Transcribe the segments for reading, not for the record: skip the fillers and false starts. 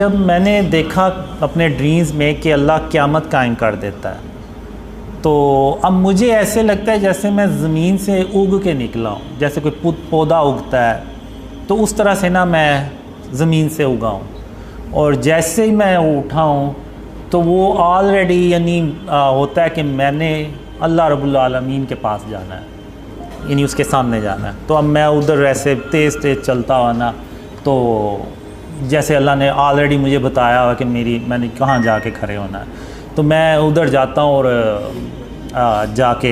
جب میں نے دیکھا اپنے ڈریمز میں کہ اللہ قیامت قائم کر دیتا ہے، تو اب مجھے ایسے لگتا ہے جیسے میں زمین سے اگ کے نکلا ہوں، جیسے کوئی پودا اگتا ہے تو اس طرح سے نا میں زمین سے اگا ہوں، اور جیسے ہی میں اٹھا ہوں تو وہ آلریڈی یعنی ہوتا ہے کہ میں نے اللہ رب العالمین کے پاس جانا ہے، یعنی اس کے سامنے جانا ہے۔ تو اب میں ادھر ایسے تیز چلتا ہوا نا، تو جیسے اللہ نے آلریڈی مجھے بتایا ہوا کہ میں نے کہاں جا کے کھڑے ہونا ہے، تو میں ادھر جاتا ہوں اور جا کے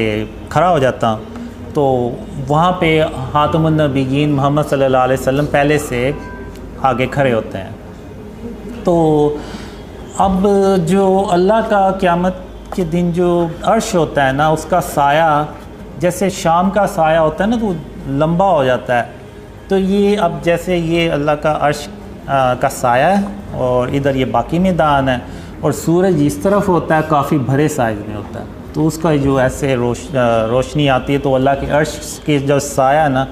کھڑا ہو جاتا ہوں، تو وہاں پہ خاتم النبیین محمد صلی اللہ علیہ وسلم پہلے سے آگے کھڑے ہوتے ہیں۔ تو اب جو اللہ کا قیامت کے دن جو عرش ہوتا ہے نا، اس کا سایہ جیسے شام کا سایہ ہوتا ہے نا، تو لمبا ہو جاتا ہے، تو یہ اب جیسے یہ اللہ کا عرش کا سایہ ہے اور ادھر یہ باقی میدان ہے، اور سورج اس طرف ہوتا ہے، کافی بڑے سائز میں ہوتا ہے، تو اس کا جو ایسے روشنی آتی ہے تو اللہ کے عرش کے جو سایہ نا،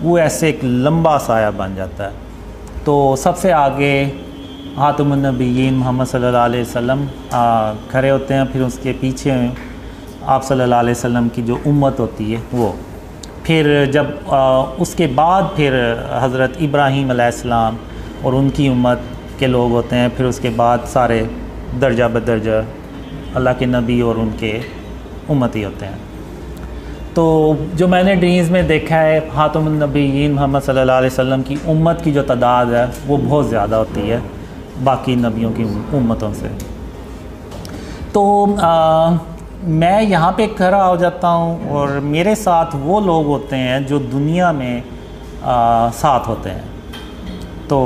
وہ ایسے ایک لمبا سایہ بن جاتا ہے۔ تو سب سے آگے خاتم النبیین محمد صلی اللہ علیہ وسلم کھڑے ہوتے ہیں، پھر اس کے پیچھے آپ صلی اللہ علیہ وسلم کی جو امت ہوتی ہے وہ، پھر جب اس کے بعد پھر حضرت ابراہیم علیہ السلام اور ان کی امت کے لوگ ہوتے ہیں، پھر اس کے بعد سارے درجہ بدرجہ اللہ کے نبی اور ان کے امتی ہوتے ہیں۔ تو جو میں نے ڈریمز میں دیکھا ہے، خاتم النبیین محمد صلی اللہ علیہ وسلم کی امت کی جو تعداد ہے وہ بہت زیادہ ہوتی ہے باقی نبیوں کی امتوں سے۔ تو میں یہاں پہ کھڑا ہو جاتا ہوں، اور میرے ساتھ وہ لوگ ہوتے ہیں جو دنیا میں ساتھ ہوتے ہیں۔ تو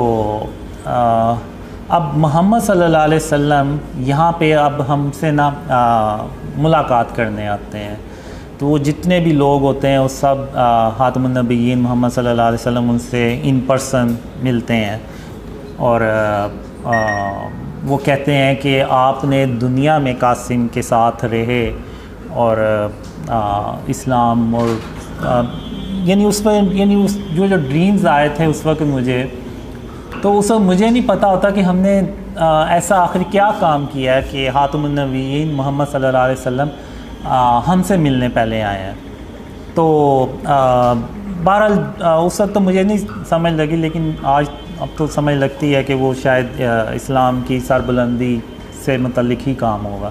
اب محمد صلی اللہ علیہ وسلم یہاں پہ اب ہم سے نا ملاقات کرنے آتے ہیں، تو وہ جتنے بھی لوگ ہوتے ہیں وہ سب خاتم النبیین محمد صلی اللہ علیہ وسلم ان سے ان پرسن ملتے ہیں، اور وہ کہتے ہیں کہ آپ نے دنیا میں قاسم کے ساتھ رہے، اور اسلام اور یعنی اس پر یعنی اس جو ڈریمز آئے تھے اس وقت مجھے، تو اس وقت مجھے نہیں پتہ ہوتا کہ ہم نے ایسا آخر کیا کام کیا ہے کہ خاتم النبیین محمد صلی اللہ علیہ وسلم ہم سے ملنے پہلے آئے ہیں۔ تو بہرحال اس وقت تو مجھے نہیں سمجھ لگی، لیکن اب تو سمجھ لگتی ہے کہ وہ شاید اسلام کی سربلندی سے متعلق ہی کام ہوگا۔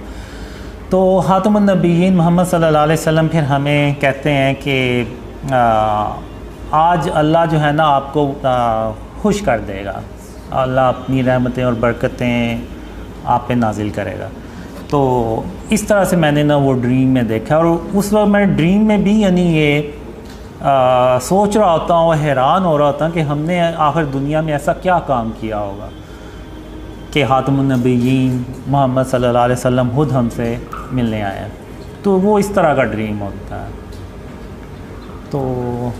تو خاتم النبیین محمد صلی اللہ علیہ وسلم پھر ہمیں کہتے ہیں کہ آج اللہ جو ہے نا آپ کو خوش کر دے گا، اللہ اپنی رحمتیں اور برکتیں آپ پہ نازل کرے گا۔ تو اس طرح سے میں نے نا وہ ڈریم میں دیکھا، اور اس وقت میں ڈریم میں بھی یعنی یہ سوچ رہا ہوتا ہوں، حیران ہو رہا ہوتا ہوں کہ ہم نے آخر دنیا میں ایسا کیا کام کیا ہوگا کہ خاتم النبیین محمد صلی اللہ علیہ وسلم خود ہم سے ملنے آئے ہیں۔ تو وہ اس طرح کا ڈریم ہوتا ہے۔ تو